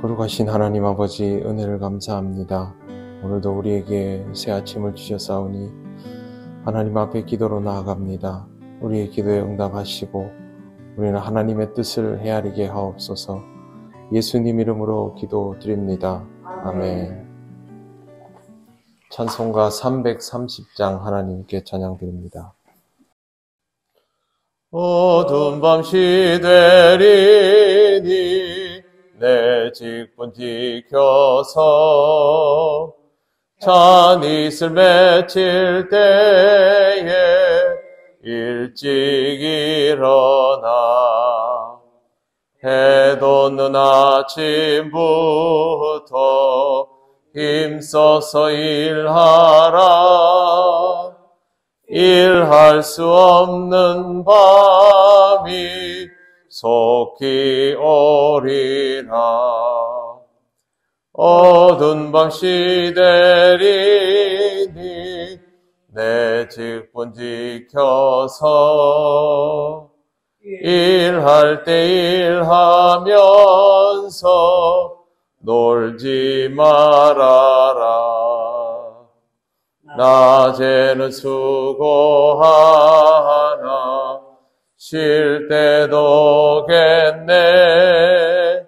거룩하신 하나님 아버지, 은혜를 감사합니다. 오늘도 우리에게 새 아침을 주셨사오니 하나님 앞에 기도로 나아갑니다. 우리의 기도에 응답하시고 우리는 하나님의 뜻을 헤아리게 하옵소서. 예수님 이름으로 기도드립니다. 아멘. 찬송가 330장 하나님께 찬양드립니다. 어두운 밤 시대리니 내 직분 지켜서 잔이슬 맺힐 때에 일찍 일어나 해 돋는 아침부터 힘써서 일하라. 일할 수 없는 밤이 속히 오리라. 어두운 밤 시대리니 내 직분 지켜서 일할 때 일하면서 놀지 말아라. 낮에는 수고하나 쉴 때도 겠네.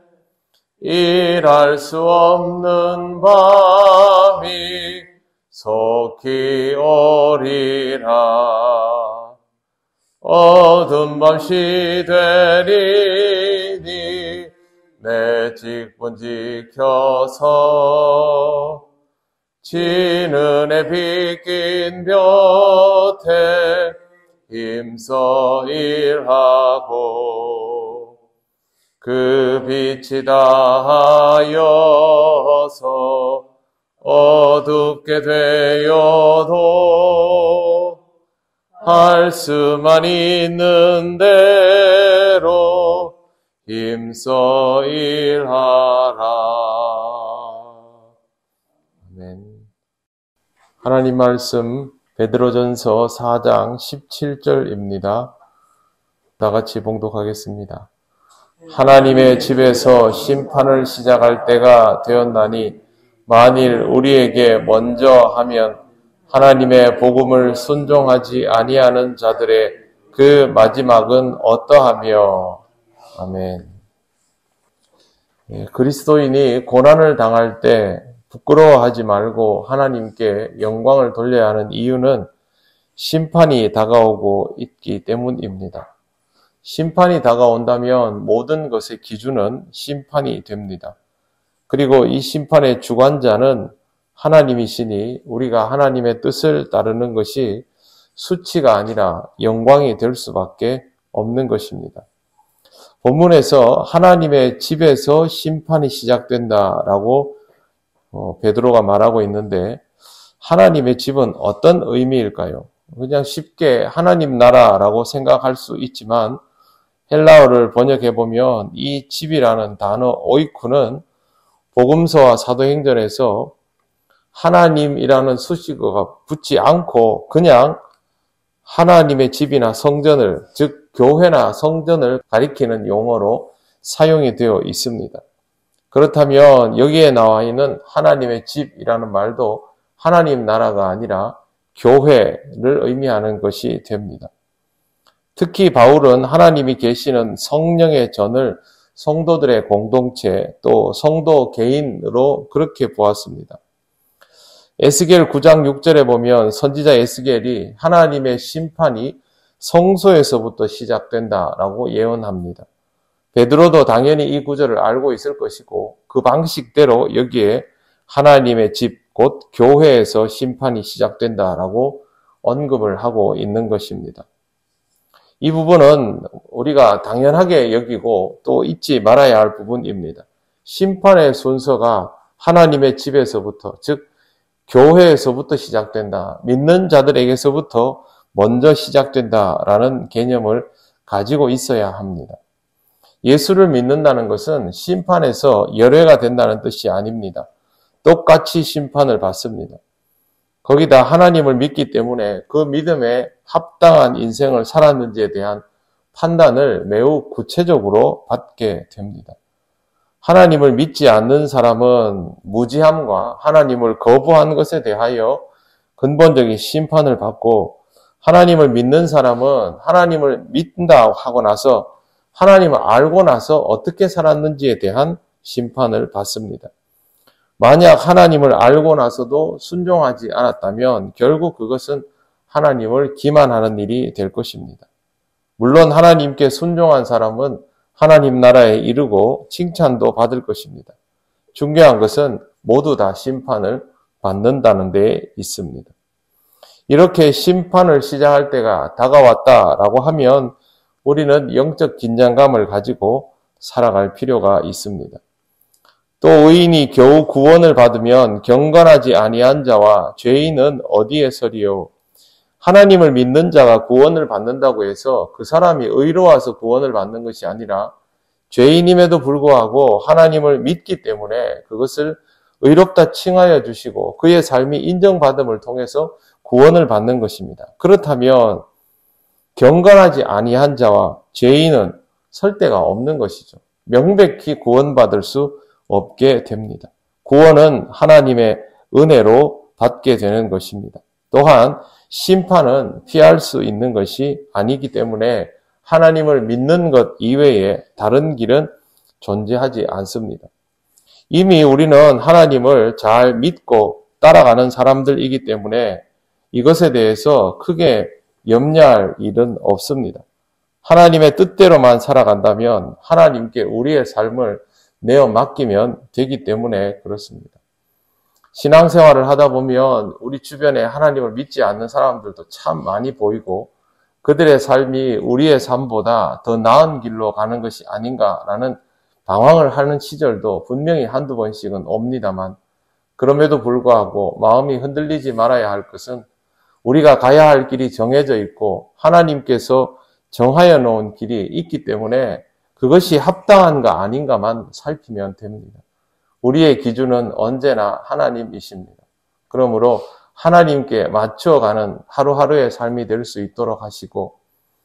일할 수 없는 밤이 속히 오리라. 어두운 밤 시되리니 내 직분 지켜서 지는 해 빗긴 볕에 힘써 일하고 그 빛이 다하여서 어둡게 되어도 할 수만 있는 대로 힘써 일하라. 아멘. 하나님 말씀 베드로전서 4장 17절입니다. 다 같이 봉독하겠습니다. 하나님의 집에서 심판을 시작할 때가 되었나니 만일 우리에게 먼저 하면 하나님의 복음을 순종하지 아니하는 자들의 그 마지막은 어떠하며. 아멘. 그리스도인이 고난을 당할 때 부끄러워하지 말고 하나님께 영광을 돌려야 하는 이유는 심판이 다가오고 있기 때문입니다. 심판이 다가온다면 모든 것의 기준은 심판이 됩니다. 그리고 이 심판의 주관자는 하나님이시니 우리가 하나님의 뜻을 따르는 것이 수치가 아니라 영광이 될 수밖에 없는 것입니다. 본문에서 하나님의 집에서 심판이 시작된다라고 베드로가 말하고 있는데 하나님의 집은 어떤 의미일까요? 그냥 쉽게 하나님 나라라고 생각할 수 있지만 헬라어를 번역해보면 이 집이라는 단어 오이쿠는 복음서와 사도행전에서 하나님이라는 수식어가 붙지 않고 그냥 하나님의 집이나 성전을, 즉 교회나 성전을 가리키는 용어로 사용이 되어 있습니다. 그렇다면 여기에 나와 있는 하나님의 집이라는 말도 하나님 나라가 아니라 교회를 의미하는 것이 됩니다. 특히 바울은 하나님이 계시는 성령의 전을 성도들의 공동체 또 성도 개인으로 그렇게 보았습니다. 에스겔 9장 6절에 보면 선지자 에스겔이 하나님의 심판이 성소에서부터 시작된다라고 예언합니다. 베드로도 당연히 이 구절을 알고 있을 것이고 그 방식대로 여기에 하나님의 집, 곧 교회에서 심판이 시작된다라고 언급을 하고 있는 것입니다. 이 부분은 우리가 당연하게 여기고 또 잊지 말아야 할 부분입니다. 심판의 순서가 하나님의 집에서부터, 즉 교회에서부터 시작된다. 믿는 자들에게서부터 먼저 시작된다라는 개념을 가지고 있어야 합니다. 예수를 믿는다는 것은 심판에서 열외가 된다는 뜻이 아닙니다. 똑같이 심판을 받습니다. 거기다 하나님을 믿기 때문에 그 믿음에 합당한 인생을 살았는지에 대한 판단을 매우 구체적으로 받게 됩니다. 하나님을 믿지 않는 사람은 무지함과 하나님을 거부한 것에 대하여 근본적인 심판을 받고, 하나님을 믿는 사람은 하나님을 믿는다 하고 나서 하나님을 알고 나서 어떻게 살았는지에 대한 심판을 받습니다. 만약 하나님을 알고 나서도 순종하지 않았다면 결국 그것은 하나님을 기만하는 일이 될 것입니다. 물론 하나님께 순종한 사람은 하나님 나라에 이르고 칭찬도 받을 것입니다. 중요한 것은 모두 다 심판을 받는다는 데 있습니다. 이렇게 심판을 시작할 때가 다가왔다라고 하면 우리는 영적 긴장감을 가지고 살아갈 필요가 있습니다. 또 의인이 겨우 구원을 받으면 경건하지 아니한 자와 죄인은 어디에 서리요? 하나님을 믿는 자가 구원을 받는다고 해서 그 사람이 의로워서 구원을 받는 것이 아니라 죄인임에도 불구하고 하나님을 믿기 때문에 그것을 의롭다 칭하여 주시고 그의 삶이 인정받음을 통해서 구원을 받는 것입니다. 그렇다면 경건하지 아니한 자와 죄인은 설 데가 없는 것이죠. 명백히 구원받을 수 없게 됩니다. 구원은 하나님의 은혜로 받게 되는 것입니다. 또한 심판은 피할 수 있는 것이 아니기 때문에 하나님을 믿는 것 이외에 다른 길은 존재하지 않습니다. 이미 우리는 하나님을 잘 믿고 따라가는 사람들이기 때문에 이것에 대해서 크게 염려할 일은 없습니다. 하나님의 뜻대로만 살아간다면 하나님께 우리의 삶을 내어 맡기면 되기 때문에 그렇습니다. 신앙생활을 하다 보면 우리 주변에 하나님을 믿지 않는 사람들도 참 많이 보이고 그들의 삶이 우리의 삶보다 더 나은 길로 가는 것이 아닌가라는 방황을 하는 시절도 분명히 한두 번씩은 옵니다만, 그럼에도 불구하고 마음이 흔들리지 말아야 할 것은 우리가 가야 할 길이 정해져 있고 하나님께서 정하여 놓은 길이 있기 때문에 그것이 합당한가 아닌가만 살피면 됩니다. 우리의 기준은 언제나 하나님이십니다. 그러므로 하나님께 맞춰가는 하루하루의 삶이 될 수 있도록 하시고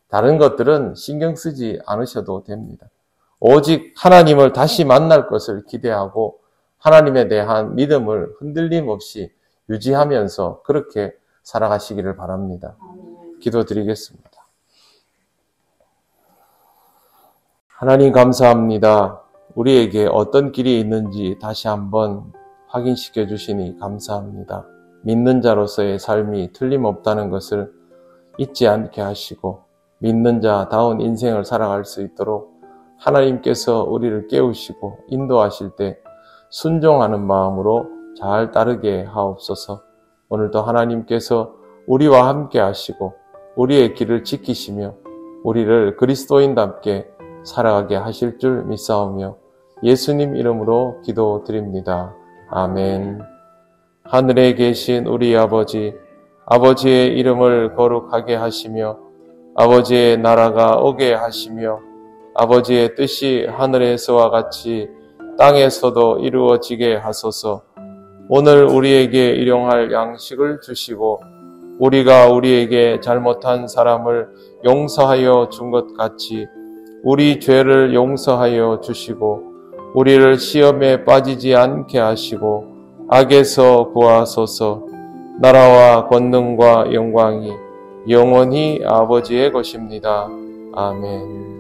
다른 것들은 신경 쓰지 않으셔도 됩니다. 오직 하나님을 다시 만날 것을 기대하고 하나님에 대한 믿음을 흔들림 없이 유지하면서 그렇게 살아가시기를 바랍니다. 기도드리겠습니다. 하나님 감사합니다. 우리에게 어떤 길이 있는지 다시 한번 확인시켜 주시니 감사합니다. 믿는 자로서의 삶이 틀림없다는 것을 잊지 않게 하시고 믿는 자다운 인생을 살아갈 수 있도록 하나님께서 우리를 깨우시고 인도하실 때 순종하는 마음으로 잘 따르게 하옵소서. 오늘도 하나님께서 우리와 함께 하시고 우리의 길을 지키시며 우리를 그리스도인답게 살아가게 하실 줄 믿사오며 예수님 이름으로 기도드립니다. 아멘. 하늘에 계신 우리 아버지, 아버지의 이름을 거룩하게 하시며 아버지의 나라가 오게 하시며 아버지의 뜻이 하늘에서와 같이 땅에서도 이루어지게 하소서. 오늘 우리에게 일용할 양식을 주시고 우리가 우리에게 잘못한 사람을 용서하여 준 것 같이 우리 죄를 용서하여 주시고 우리를 시험에 빠지지 않게 하시고 악에서 구하소서. 나라와 권능과 영광이 영원히 아버지의 것입니다. 아멘.